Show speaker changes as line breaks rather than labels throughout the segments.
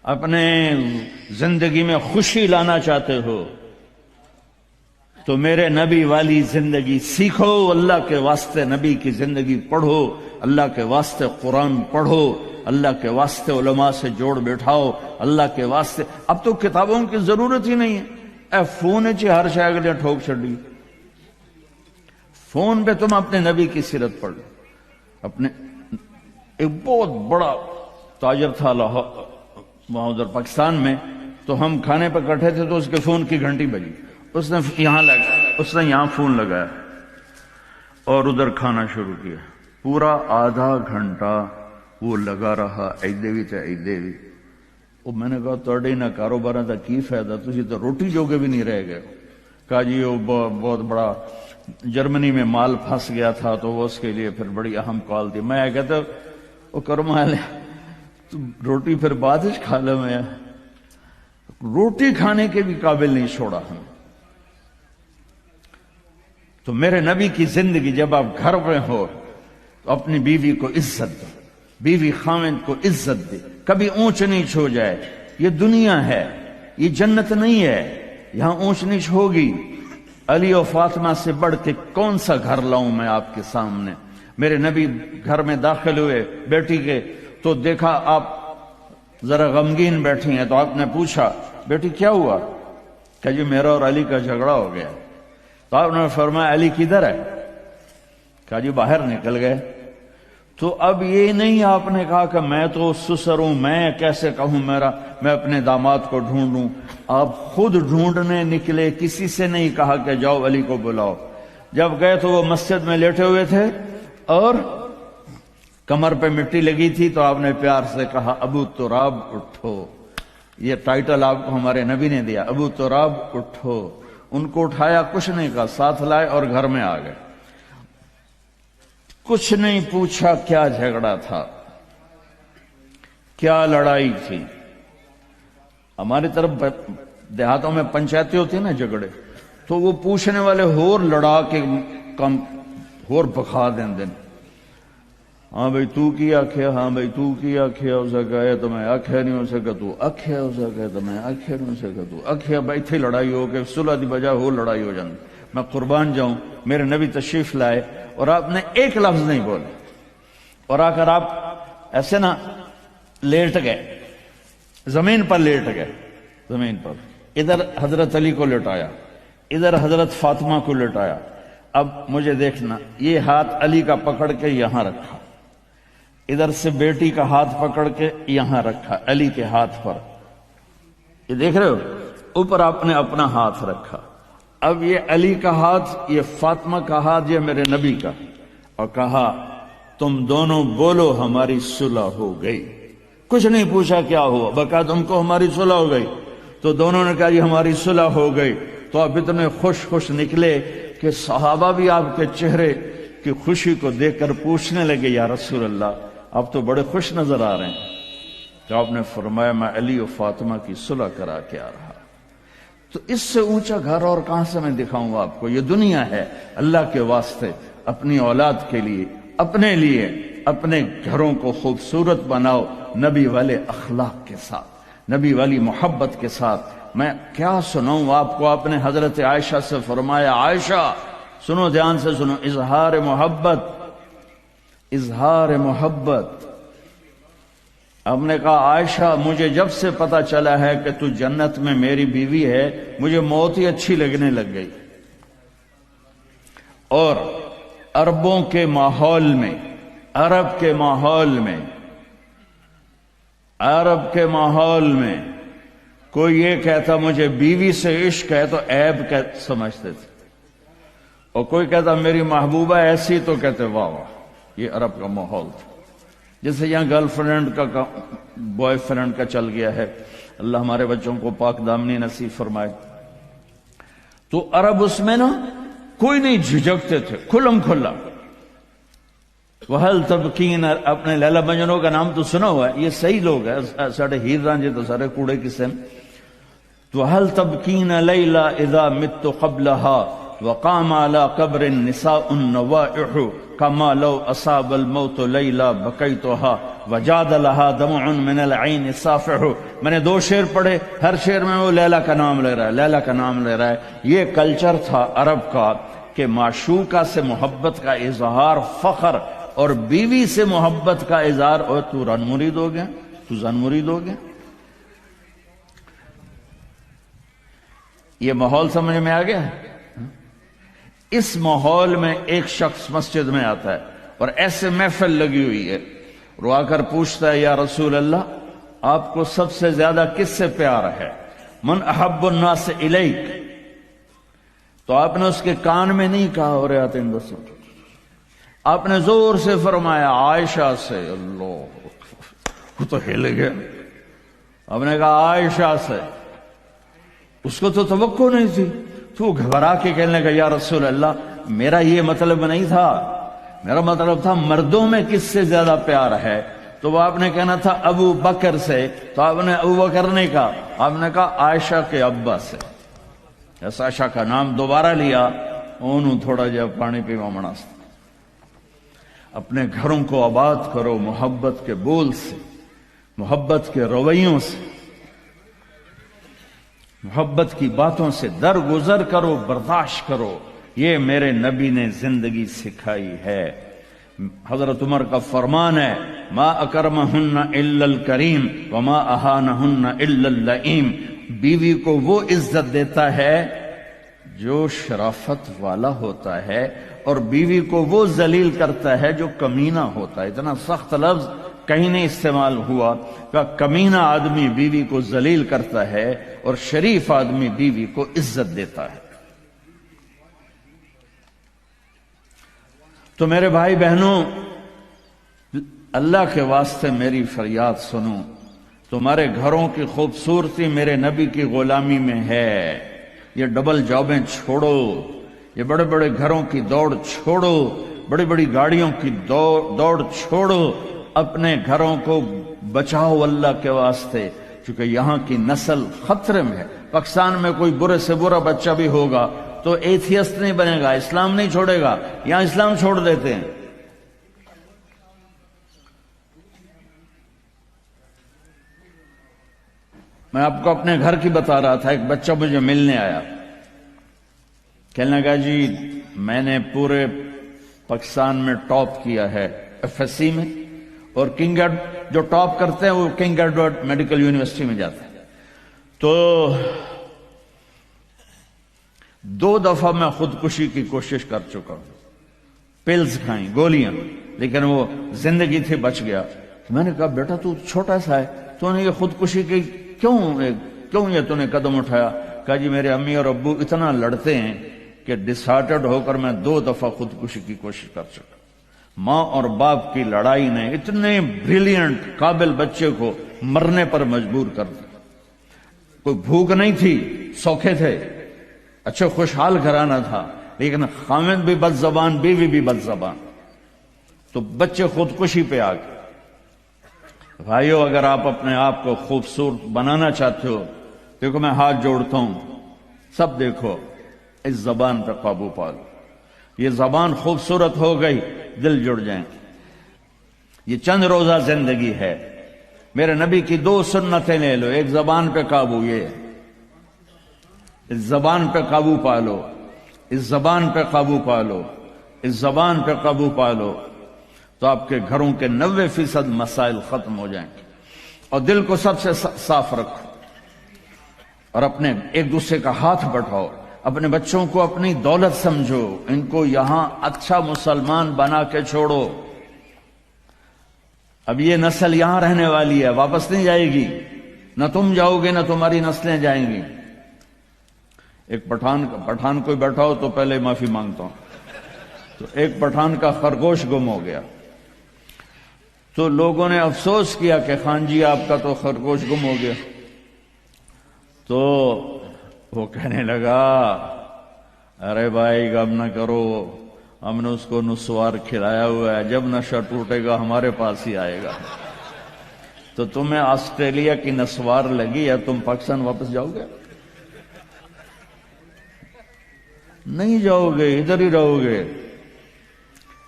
اپنے زندگی میں خوشی لانا چاہتے ہو تو میرے نبی والی زندگی سیکھو، اللہ کے واسطے نبی کی زندگی پڑھو، اللہ کے واسطے قرآن پڑھو، اللہ کے واسطے علماء سے جوڑ بیٹھاؤ، اللہ کے واسطے۔ اب تو کتابوں کی ضرورت ہی نہیں ہے، اے فون ہر شے اگلے ٹھوک چھڑی، فون پہ تم اپنے نبی کی سیرت پڑھ لو۔ اپنے ایک بہت بڑا تاجر تھا وہاں ادھر پاکستان میں، تو ہم کھانے پہ کٹھے تھے تو اس کے فون کی گھنٹی بجی، اس نے یہاں فون لگایا اور ادھر کھانا شروع کیا، پورا آدھا گھنٹہ وہ لگا رہا، ایدے بھی وہ میں نے کہا توڑے نہ کاروبار دا کی فائدہ، تسی تو روٹی جوگے بھی نہیں رہ گئے۔ کہا جی وہ بہت بڑا جرمنی میں مال پھنس گیا تھا تو وہ اس کے لیے پھر بڑی اہم کال تھی۔ میں کہتا وہ کرما لے تو روٹی پھر بعد ہی کھا لے، میں روٹی کھانے کے بھی قابل نہیں چھوڑا ہم۔ تو میرے نبی کی زندگی، جب آپ گھر میں ہو تو اپنی بیوی کو عزت دو، بیوی خاوند کو عزت دے، کبھی اونچ نیچ ہو جائے۔ یہ دنیا ہے، یہ جنت نہیں ہے، یہاں اونچ نیچ ہوگی۔ علی و فاطمہ سے بڑھ کے کون سا گھر لاؤں میں آپ کے سامنے؟ میرے نبی گھر میں داخل ہوئے بیٹی کے تو دیکھا آپ ذرا غمگین بیٹھی ہیں، تو آپ نے پوچھا بیٹی کیا ہوا؟ کہ جی میرا اور علی کا جھگڑا ہو گیا۔ تو آپ نے فرمایا علی کدھر ہے؟ کہا جی باہر نکل گئے۔ تو اب یہ نہیں آپ نے کہا کہ میں تو سسر ہوں، میں کیسے کہوں میں اپنے داماد کو ڈھونڈوں، آپ خود ڈھونڈنے نکلے، کسی سے نہیں کہا کہ جاؤ علی کو بلاؤ۔ جب گئے تو وہ مسجد میں لیٹے ہوئے تھے اور کمر پہ مٹی لگی تھی، تو آپ نے پیار سے کہا ابو تراب اٹھو۔ یہ ٹائٹل آپ کو ہمارے نبی نے دیا، ابو تراب اٹھو۔ ان کو اٹھایا، کچھ نہیں کہا، ساتھ لائے اور گھر میں آ گئے۔ کچھ نہیں پوچھا کیا جھگڑا تھا، کیا لڑائی تھی۔ ہماری طرف دیہاتوں میں پنچایتی ہوتی ہے نا جھگڑے، تو وہ پوچھنے والے ہور لڑا کے کم ہور بخا دیں دن۔ ہاں بھئی تو کی آکھیا، ہاں بھئی تو کی آکھیا، اسے کہے تو میں آکھیا نہیں، اسے کہا تو آکھیا، اسے کہے تو میں آکھیا نہیں، اسے کہا تو آکھیا۔ بھئی تھی لڑائی ہو کے صلح دی بجائے ہو لڑائی ہو جاندی۔ میں قربان جاؤں، میرے نبی تشریف لائے اور آپ نے ایک لفظ نہیں بولے، اور آ کر آپ ایسے نا لیٹ گئے، زمین پر لیٹ گئے، زمین پر۔ ادھر حضرت علی کو لٹایا، ادھر حضرت فاطمہ کو لٹایا۔ اب مجھے دیکھنا، یہ ہاتھ علی کا پکڑ کے یہاں رکھا، ادھر سے بیٹی کا ہاتھ پکڑ کے یہاں رکھا علی کے ہاتھ پر، یہ دیکھ رہے ہو، اوپر آپ نے اپنا ہاتھ رکھا۔ اب یہ علی کا ہاتھ، یہ فاطمہ کا ہاتھ، یہ میرے نبی کا، اور کہا تم دونوں بولو ہماری صلح ہو گئی۔ کچھ نہیں پوچھا کیا ہوا، بکا تم کو ہماری صلح ہو گئی۔ تو دونوں نے کہا جی ہماری صلح ہو گئی۔ تو آپ اتنے خوش نکلے کہ صحابہ بھی آپ کے چہرے کی خوشی کو دیکھ کر پوچھنے لگے یا رسول اللہ آپ تو بڑے خوش نظر آ رہے ہیں۔ تو آپ نے فرمایا میں علی و فاطمہ کی صلح کرا کے آ رہا۔ تو اس سے اونچا گھر اور کہاں سے میں دکھاؤں گا آپ کو؟ یہ دنیا ہے، اللہ کے واسطے اپنی اولاد کے لیے، اپنے لیے، اپنے گھروں کو خوبصورت بناؤ نبی والے اخلاق کے ساتھ، نبی والی محبت کے ساتھ۔ میں کیا سناؤں آپ کو؟ آپ نے حضرت عائشہ سے فرمایا عائشہ سنو، دھیان سے سنو، اظہار محبت، اظہار محبت۔ ہم نے کہا عائشہ مجھے جب سے پتا چلا ہے کہ تو جنت میں میری بیوی ہے، مجھے موت ہی اچھی لگنے لگ گئی۔ اور عربوں کے ماحول میں، عرب کے ماحول میں کوئی یہ کہتا مجھے بیوی سے عشق ہے تو عیب سمجھتے تھے، اور کوئی کہتا میری محبوبہ ایسی تو کہتے واہ واہ۔ یہ عرب کا ماحول تھا، جیسے یہاں گرل فرینڈ کا بوائے فرینڈ کا چل گیا ہے۔ اللہ ہمارے بچوں کو پاک دامنی نصیب فرمائے۔ تو عرب اس میں نا کوئی نہیں جھجکتے تھے، کھلم کھلا۔ وَهَلْ تَبْكِينَ، اپنے لیلا مجنوں کا نام تو سنا ہوا ہے، یہ صحیح لوگ ہیں، ساڑھے ہیر رانجے تو سارے کوڑے قسم۔ تو وَهَلْ تَبْكِينَ لَيْلَا اِذَا مِتُّ قَبْلَهَا، وقام على قبر النساء النوائح كما لو أصاب الموت ليلى بكيتها وجاد لها دمع من العين صافح. میں نے 2 شعر پڑھے، ہر شعر میں وہ لیلا کا نام لے رہا ہے، لیلا کا نام لے رہا ہے. یہ کلچر تھا عرب کا کہ معشوقہ سے محبت کا اظہار فخر، اور بیوی سے محبت کا اظہار اور تو رن مرید ہو گیا، تو زن مرید ہو گیا. یہ ماحول سمجھ میں آ گیا. اس ماحول میں ایک شخص مسجد میں آتا ہے اور ایسے محفل لگی ہوئی ہے، رو آ کر پوچھتا ہے یا رسول اللہ آپ کو سب سے زیادہ کس سے پیار ہے؟ من احب الناس الیک. تو آپ نے اس کے کان میں نہیں کہا اور آتے ہیں بس، آپ نے زور سے فرمایا عائشہ سے. اللہ، وہ تو ہل گیا. آپ نے کہا عائشہ سے. اس کو تو توقع نہیں تھی، تو گھبرا کے کہنے لگا یا رسول اللہ میرا یہ مطلب نہیں تھا، میرا مطلب تھا مردوں میں کس سے زیادہ پیار ہے. تو وہ آپ نے کہنا تھا ابو بکر سے، تو آپ نے ابو بکر نہیں کہا، آپ نے کہا عائشہ کے ابا سے. عائشہ کا نام دوبارہ لیا. انہوں تھوڑا جا پانی پیوا مناسب. اپنے گھروں کو آباد کرو محبت کے بول سے، محبت کے رویوں سے، محبت کی باتوں سے درگزر کرو، برداشت کرو. یہ میرے نبی نے زندگی سکھائی ہے. حضرت عمر کا فرمان ہے ما اکرمہن الا الکریم وما اہانہن الا اللئیم. بیوی کو وہ عزت دیتا ہے جو شرافت والا ہوتا ہے، اور بیوی کو وہ ذلیل کرتا ہے جو کمینہ ہوتا ہے. اتنا سخت لفظ کہیں نہیں استعمال ہوا کہ کمینہ آدمی بیوی کو ذلیل کرتا ہے اور شریف آدمی بیوی کو عزت دیتا ہے. تو میرے بھائی بہنوں، اللہ کے واسطے میری فریاد سنو. تمہارے گھروں کی خوبصورتی میرے نبی کی غلامی میں ہے. یہ ڈبل جابیں چھوڑو، یہ بڑے بڑے گھروں کی دوڑ چھوڑو، بڑی بڑی گاڑیوں کی دوڑ چھوڑو. اپنے گھروں کو بچاؤ اللہ کے واسطے، چونکہ یہاں کی نسل خطرے میں ہے. پاکستان میں کوئی برے سے برا بچہ بھی ہوگا تو ایتھیسٹ نہیں بنے گا، اسلام نہیں چھوڑے گا. یہاں اسلام چھوڑ دیتے ہیں. میں آپ کو اپنے گھر کی بتا رہا تھا. ایک بچہ مجھے ملنے آیا، کہنے لگا جی میں نے پورے پاکستان میں ٹاپ کیا ہے ایف ایس سی میں، اور کنگ جو ٹاپ کرتے ہیں وہ کنگ ایڈورڈ میڈیکل یونیورسٹی میں جاتے ہیں. تو 2 دفعہ میں خودکشی کی کوشش کر چکا ہوں، پلز کھائیں، گولیاں، لیکن وہ زندگی تھی بچ گیا. میں نے کہا بیٹا تو چھوٹا سا ہے، تو نے یہ خودکشی کی کیوں یہ تو نے قدم اٹھایا؟ کہا جی میرے امی اور ابو اتنا لڑتے ہیں کہ ڈسہارٹڈ ہو کر میں 2 دفعہ خودکشی کی کوشش کر چکا. ماں اور باپ کی لڑائی نے اتنے بریلینٹ قابل بچے کو مرنے پر مجبور کر دیا. کوئی بھوک نہیں تھی، سوکھے تھے، اچھے خوشحال گھرانہ تھا، لیکن خامد بھی بد زبان، بیوی بھی بد زبان، تو بچے خودکشی پہ آ گئے. بھائیو اگر آپ اپنے آپ کو خوبصورت بنانا چاہتے ہو، دیکھو میں ہاتھ جوڑتا ہوں، سب دیکھو، اس زبان پہ قابو پالو. یہ زبان خوبصورت ہو گئی، دل جڑ جائیں. یہ چند روزہ زندگی ہے. میرے نبی کی 2 سنتیں لے لو. ایک زبان پہ قابو، یہ اس زبان پہ قابو پالو، اس زبان پہ قابو پالو، اس زبان پہ قابو پالو، تو آپ کے گھروں کے 90% مسائل ختم ہو جائیں گے. اور دل کو سب سے صاف رکھو، اور اپنے ایک دوسرے کا ہاتھ بٹھاؤ. اپنے بچوں کو اپنی دولت سمجھو، ان کو یہاں اچھا مسلمان بنا کے چھوڑو. اب یہ نسل یہاں رہنے والی ہے، واپس نہیں جائے گی. نہ تم جاؤ گے نہ تمہاری نسلیں جائیں گی. ایک پٹھان کوئی بیٹھا ہو تو پہلے معافی مانگتا ہوں. تو ایک پٹھان کا خرگوش گم ہو گیا، تو لوگوں نے افسوس کیا کہ خان جی آپ کا تو خرگوش گم ہو گیا. تو وہ کہنے لگا ارے بھائی غم نہ کرو، ہم نے اس کو نسوار کھلایا ہوا ہے، جب نشہ ٹوٹے گا ہمارے پاس ہی آئے گا. تو تمہیں آسٹریلیا کی نسوار لگی ہے، تم پاکستان واپس جاؤ گے؟ نہیں جاؤ گے، ادھر ہی رہو گے۔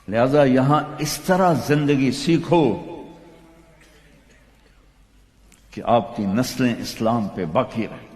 لہذا یہاں اس طرح زندگی سیکھو کہ آپ کی نسلیں اسلام پہ باقی رہیں۔